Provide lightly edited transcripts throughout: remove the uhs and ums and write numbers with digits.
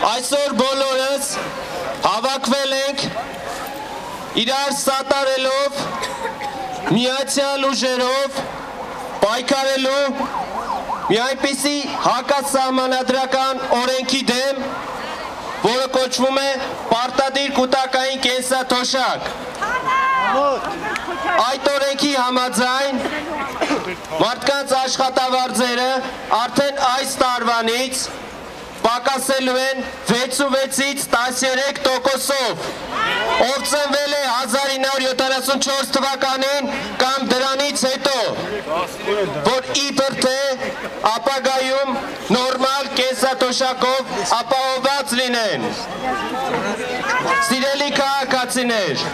Այսօր բոլորս հավաքվել ենք իրար սատարելով, միացյալ ուժերով պայքարելու մի այնպիսի հակասահմանադրական օրենքի դեմ, որը կոչվում է պարտադիր կուտակային կենսաթոշակ։ Այդ օրենքի համաձայն մարդկանց աշխատավարձերը արդեն այս տարվանից պակասելու են 6.6-ից 13%-ով, ով ծնվել է 1974 թվականին կամ դրանից հետո, որ իբր թե ապագայում նորմալ կենսաթոշակով ապահովված լինեն։ Սիրելի քաղաքացիներ,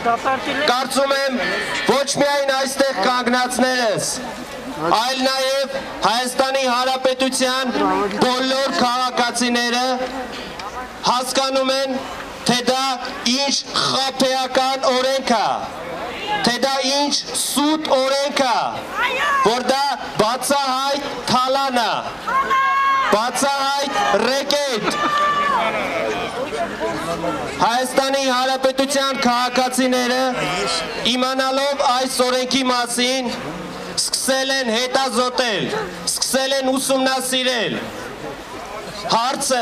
կարծում եմ ոչ միայն այստեղ կանգնածներս, այլ նաև Հայաստանի Հանրապետության բոլոր քաղաքացիները հասկանում են, թե դա ինչ խաբեական օրենք է, թե դա ինչ սուտ օրենք է, որ դա բացահայտ թալան է, բացահայտ ռեկետ։ Հայաստանի Հանրապետության քաղաքացիները իմանալով այս օրենքի մասին սկսել են հետազոտել, սկսել են ուսումնասիրել։ Հարցը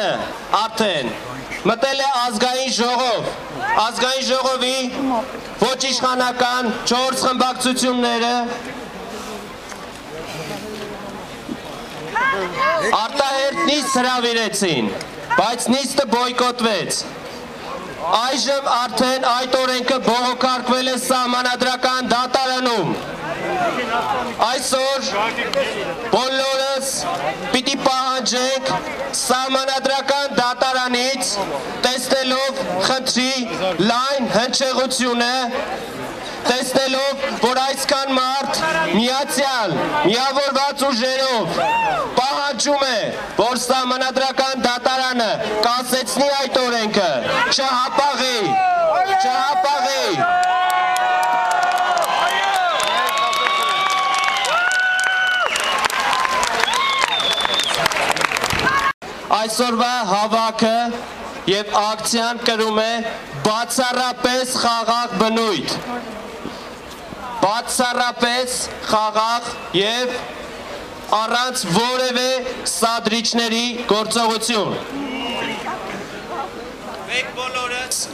արդեն մտել է ազգային ժողով, ազգային ժողովի ոչ իշխանական 4 խմբակցությունները արտահերթ նիստ հրավիրեցին, բայց նիստը բոյկոտվեց։ Այժմ արդեն այդ օրենքը բողոքարկվել է սահմանադրական դատարանում։ Այսօր բոլորս պիտի պահանջենք սահմանադրական դատարանից տեսնելով խնդրի լայն հնչեղությունը, տեսնելով, որ այսքան մարդ միացյալ, միավորված ուժերով պահանջում է, որ սահմանադրական դատարանը կասեցնի այդ օրենքը, չհապաղի, չհապաղի։ Այսօրվա հավաքը և ակցիան կրում է բացառապես խաղաղ բնույթ, բացառապես խաղաղ և առանց որևէ սադրիչների գործողություն։ Մենք բոլորս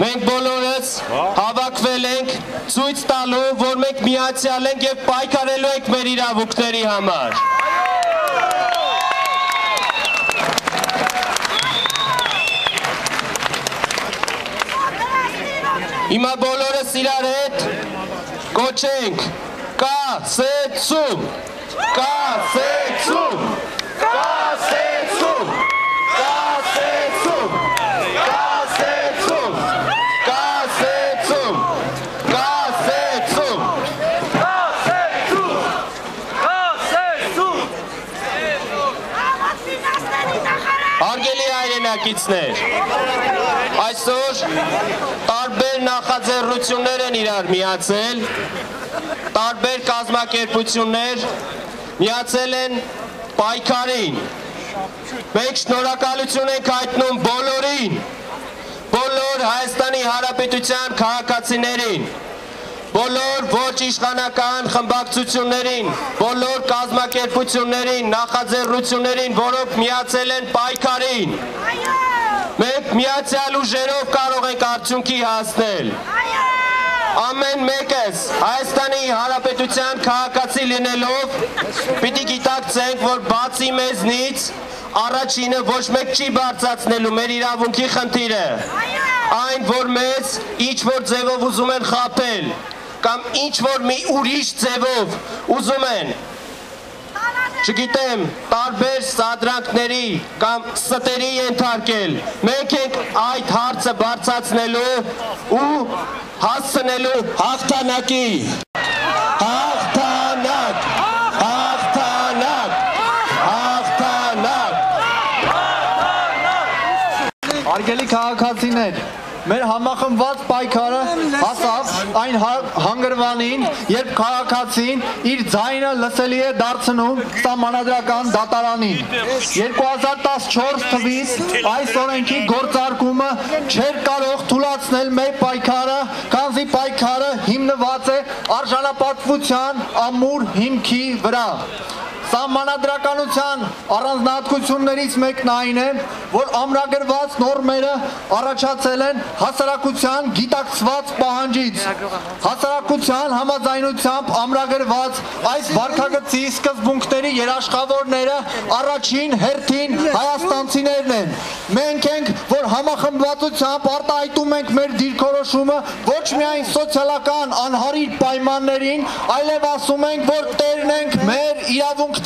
Մենք բոլորս հավաքվել ենք ցույց տալու, որ մենք միացյալ ենք և պայքարելու ենք մեր իրավունքների համար։ Հիմա բոլորս իրար հետ կոչենք կասեցում, կասեցում, կասեցում, կասեցում, կասեցում, կասեցում, կասեցում, Հարգելի հայրենակիցներ, այսօր տարբեր նախաձեռնություններ են իրար միացել, տարբեր կազմակերպություններ միացել են պայքարին։ Մենք շնորհակալություն ենք հայտնում բոլորին, բոլոր Հայաստանի Հանրապետության քաղաքացիներին, բոլոր ոչ իշխանական խմբակցություններին, բոլոր կազմակերպություններին, նախաձեռնություններին, որոնք միացել են պայքարին։ Մենք միացյալ ուժերով կարող ենք արդյունքի հասնել։ Ամեն մեկս Հայաստանի Հանրապետության քաղաքացի լինելով պիտի գիտակցենք, որ բացի մեզնից առաջինը ոչ մեկ չի բարձրացնելու մեր իրավունքի խնդիրը, այն որ մեզ ինչ-որ ձևով ուզում են խաբել կամ ինչ-որ մի ուրիշ ձևով ուզում են, չգիտեմ, տարբեր սադրանքների կամ ստերի ենթարկել, մենք ենք այդ հարցը բարձրացնելու ու հասցնելու հաղթանակի։ Հաղթանակ, հաղթանակ, հաղթանակ։ Հարգելի քաղաքացիներ, մեր համախմբված պայքարը հասավ այն հանգրվանին, երբ քաղաքացին իր ձայնը լսելի է դարձնում սահմանադրական դատարանին։ 2014 թվականից այս օրենքի գործարկումը չէր կարող թույլատրել մեր պայքարը, քանզի պայքարը հիմնված է արժանապատվության ամուր հիմքի վրա։ Սահմանադրականության առանձնահատկություններից մեկն այն է, որ ամրագրված նորմերը առաջացել են հասարակության գիտակցված պահանջից։ Հասարակության համաձայնությամբ ամրագրված այս վարքագծի սկզբունքների երաշխավորները առաջին հերթին հայաստանցիներն են։ Մենք ենք, որ համախմբվածությամբ արտահայտում ենք մեր դիրքորոշումը ոչ միայն սոցիալական անհարիր պայմաններին, այլև ասում ենք, որ տերն ենք մեր իրավունքների։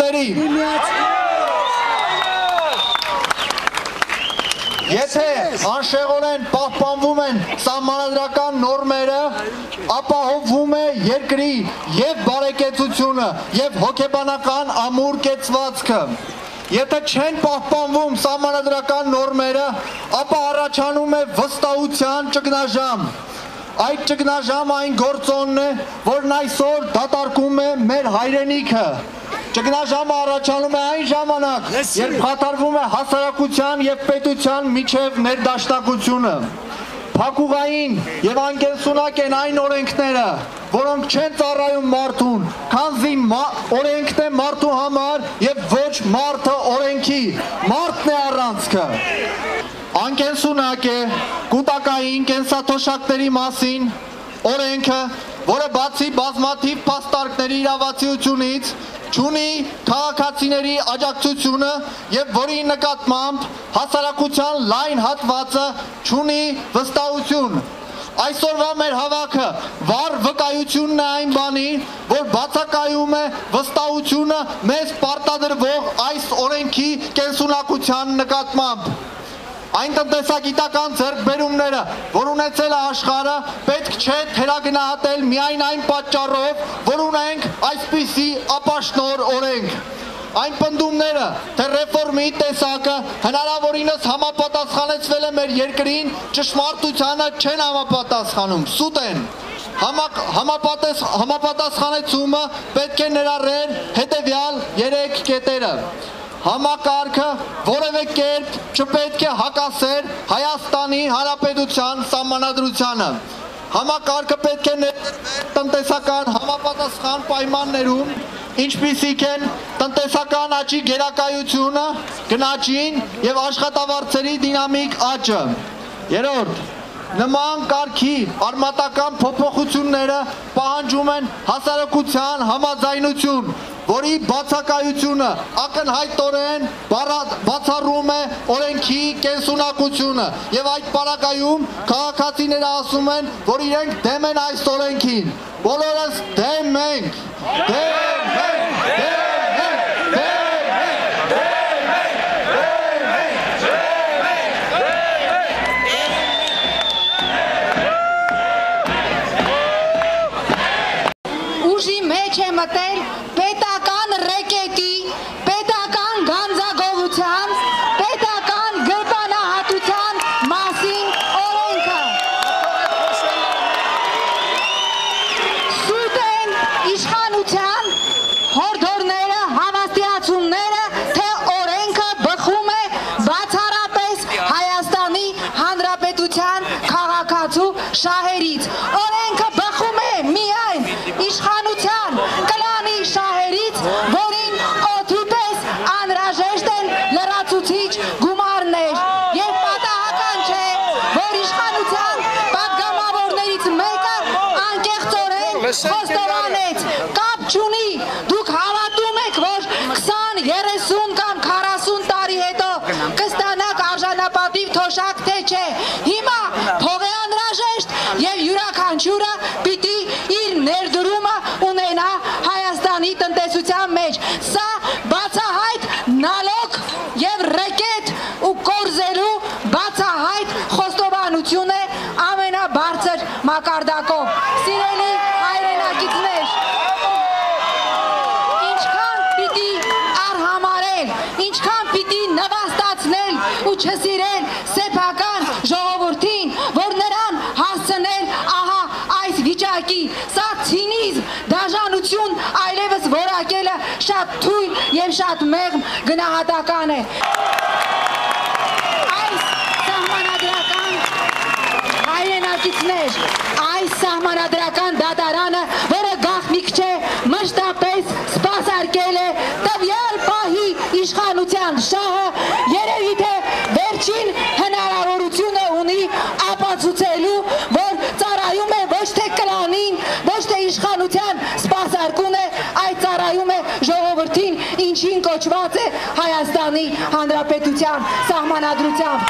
Եթե անշեղորեն պահպանվում են սահմանադրական նորմերը, ապահովվում է երկրի և բարեկեցությունը, և հոգեբանական ամուր կեցվածքը։ Եթե չեն պահպանվում սահմանադրական նորմերը, ապա առաջանում է վստահության ճգնաժամ։ Այդ ճգնաժամը այն գործոնն է, որն այսօր դատարկում է մեր հայրենիքը։ Ճգնաժամը առաջանում է այն ժամանակ, երբ խաթարվում է հասարակության և պետության միջև ներդաշնակությունը։ Փակուղային և անկենսունակ են այն օրենքները, որոնք չեն ծառայում մարդուն, քանզի օրենքն է մարդու համար և ոչ մարդը օրենքի, մարդն է առանցքը։ Անկենսունակ է կուտակային կենսաթոշակների մասին օրենքը, որը բացի բազմաթիվ փաստարկների իրավացիությունից չունի քաղաքացիների աջակցությունը և որի նկատմամբ հասարակության լայն հատվածը չունի վստահություն։ Այսօրվա մեր հավաքը վառ վկայությունն է այն բանի, որ բացակայում է վստահությունը մեզ պարտադրվող այս օրենքի կենսունակության նկատմամբ։ Այն տնտեսագիտական ձեռքբերումները, որ ունեցել է աշխարհը, պետք չէ թերագնահատել միայն այն պատճառով, որ ունենք այսպիսի ապաշնոր օրենք։ Այն պնդումները, թե ռեֆորմի տեսակը հնարավորինս համապատասխանեցվել է մեր երկրին, ճշմարտությանը չեն համապատասխանում, սուտ են։ Համապատասխանեցումը պետք է ներառեր հետևյալ 3 կետերը։ Համակարգը որևէ կերպ չպետք է հակասեր Հայաստանի Հանրապետության սահմանադրությանը։ Համակարգը պետք է ներդրվեր տնտեսական համապատասխան պայմաններում, ինչպիսիք են տնտեսական աճի գերակայությունը, գնաճին և աշխատավարձերի դինամիկ աճը։ Երրորդ, նման կարգի արմատական փոփոխությունները պահանջում են հասարակության համաձայնություն, որի բացակայությունը ակնհայտորեն բացառում է օրենքի կենսունակությունը և այդ պարագայում քաղաքացիները ասում են, որ իրենք դեմ են այս օրենքին։ Բոլորս դեմ ենք, դեմ ենք, դեմ ենք, դեմ ենք, դեմ ենք, ուժի մեջ է մտել պետական ռեկետի, պետական գանձագովության, պետական գրպանահատության մասին օրենքը։ Սուտ են իշխանության հորդորները, հավաստիացումները, թե օրենքը բխում է բացառապես Հայաստանի Հանրապետության քաղաքացու շահերից։ Օրենքը բխում է միայն իշխանության կլանի շահերից, որին օդի պես անհրաժեշտ են լրացուցիչ գումարներ, և պատահական չէ, որ իշխանության պատգամավորներից մեկը անկեղծորեն խոստովանեց, կապ չունի, դուք հավատում եք, որ 20, 30 կամ 40 տարի հետո կստանաք արժանապատիվ թոշակ, թե չէ։ Հիմա փող է անհրաժեշտ և յուրաքանչյուրը պիտի իր ներդրումը ունենա Հայաստանի տնտեսության մեջ։ Սա բացահայտ նալոգ և ռեկետ ու կորզելու բացահայտ խոստովանություն է ամենաբարձր մակարդակով։ Սիրելի հայրենակիցներ, ինչքան պիտի արհամարել, ինչքան պիտի նվաստացնել ու չսիրել սեփական շատ թույլ եւ շատ մեղմ գնահատական է։ Այս սահմանադրական հայրենակիցներ, այս սահմանադրական դատարանը, որը գաղտնիք չէ, մշտապես սպասարկել է տվյալ պահի իշխանության շահը, երևի թե վերջին հնարավորությունը ունի ապացուցելու, որ ծառայում է ոչ թե կլանին, ոչ թե իշխանության սպասարկուն է, այլ ծառայում է ժողովրդին, ինչին կոչված է Հայաստանի Հանրապետության սահմանադրությամբ։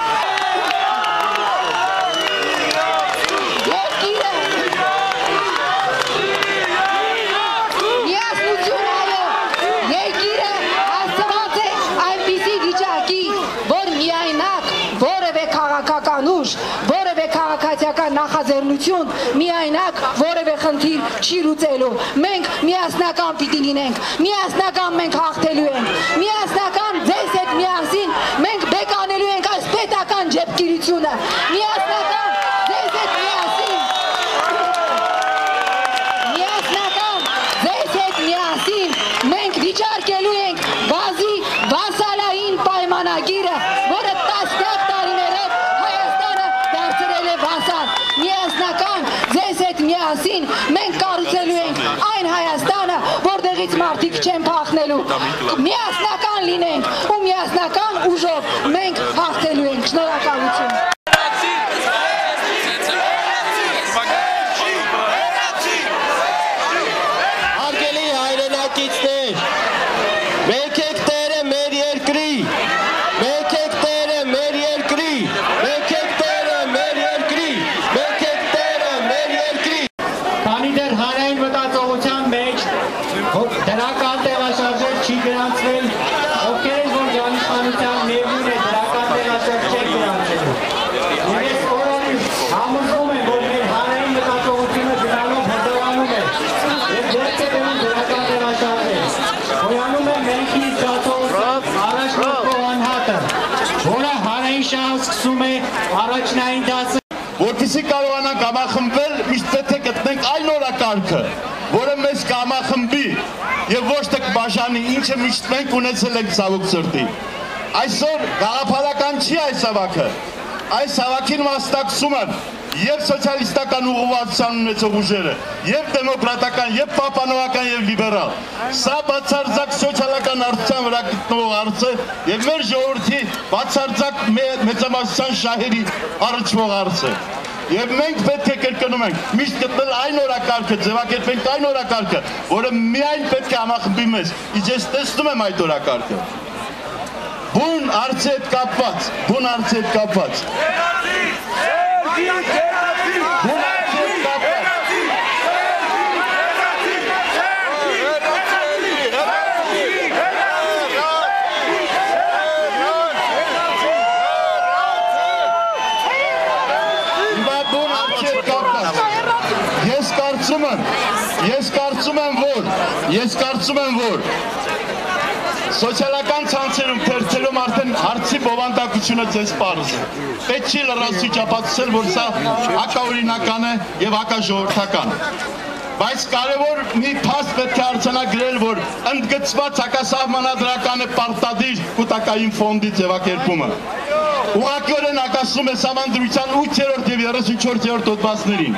Որևէ քաղաքացիական նախաձեռնություն միայնակ որևէ խնդիր չի լուծելու։ Մենք միասնական պիտի լինենք, միասնական մենք հաղթելու ենք, միասնական ձեզ հետ միասին մենք բեկանելու ենք այս պետական ջեպկիրությունը, միասնական ձեզ հետ միասին, մենք վիճարկելու ենք գազի վասալային պայմանագիրը, որը տասնյակ տարիներով միասնական ձեզ հետ միասին մենք կառուցելու ենք այն Հայաստանը, որտեղից մարդիկ չեն փախնելու։ Միասնական լինենք ու միասնական ուժով մենք հաղթելու ենք։ Շնորհակալություն։ Հարգելի հայրենակիցներ, մենք եք տերը մեր երկրի, մենք եք տերը մեր երկրի, մենք եք տերը մեր երկրի, մենք եք տերը մեր երկրի։ Քանի դեռ հանրային մտածողության մեջ դրական տեղաշարժեր չի գրանցվել, ովքեր են որ իշխանության ներումն է դրական տեղաշարժ չեն գրանցելու։ Ես օրերին համոզվում եմ, որ մեր հանրային մտածողությունը գնալով հզորանում է եւ դեռ է դնում դրական տեղաշարժեր։ Հոյանում է մենքի զգացողության առաջնորդող անհատը, որը հանրային շահը սկսում է առաջնային դասը։ Որպեսզի կարողանանք համախմբվել, միշտ պետք է գտնենք այն օրակարգը, որը մեզ կհամախմբի եւ ոչ թե կբաժանի, ինչը միշտ մենք ունեցել ենք ցավոք սրտի։ Այսօր գաղափարական չի այս հավաքը։ Այս հավաքին մասնակցում են եւ սոցիալիստական ուղղվածության ունեցող ուժերը, եւ դեմոկրատական, եւ պահպանողական, եւ լիբերալ։ Սա բացարձակ սոցիալական արդյունքության վրա գտնվող հարց է եւ մեր ժողովրդի բացարձակ մեծամասնության շահերի առնչվող հարց է։ Եվ մենք պետք է կրկնում ենք, միշտ գտնել այն օրակարգը, ձևակերպենք այն օրակարգը, որը միայն պետք է համախմբի մեզ։ Իսկ ես տեսնում եմ այդ օրակարգը։ Բուն հարցի հետ կապված, բուն հարցի հետ կապված։ Ես կարծում եմ, որ սոցիալական ցանցերում թերթերում արդեն հարցի բովանդակությունը ձեզ պարզ է։ Պետք չի լրացուցիչ ապացուցել, որ սա հակաօրինական է եւ հակաժողովրդական։ Բայց կարևոր մի փաստ պետք է արձանագրել, որ ընդգծված հակասահմանադրական է պարտադիր կൂട്ടակային ֆոնդի ձևակերպումը։ Ուղղակիորեն հակասում է Սահմանադրության 8-րդ եւ 34-րդ հոդվածներին։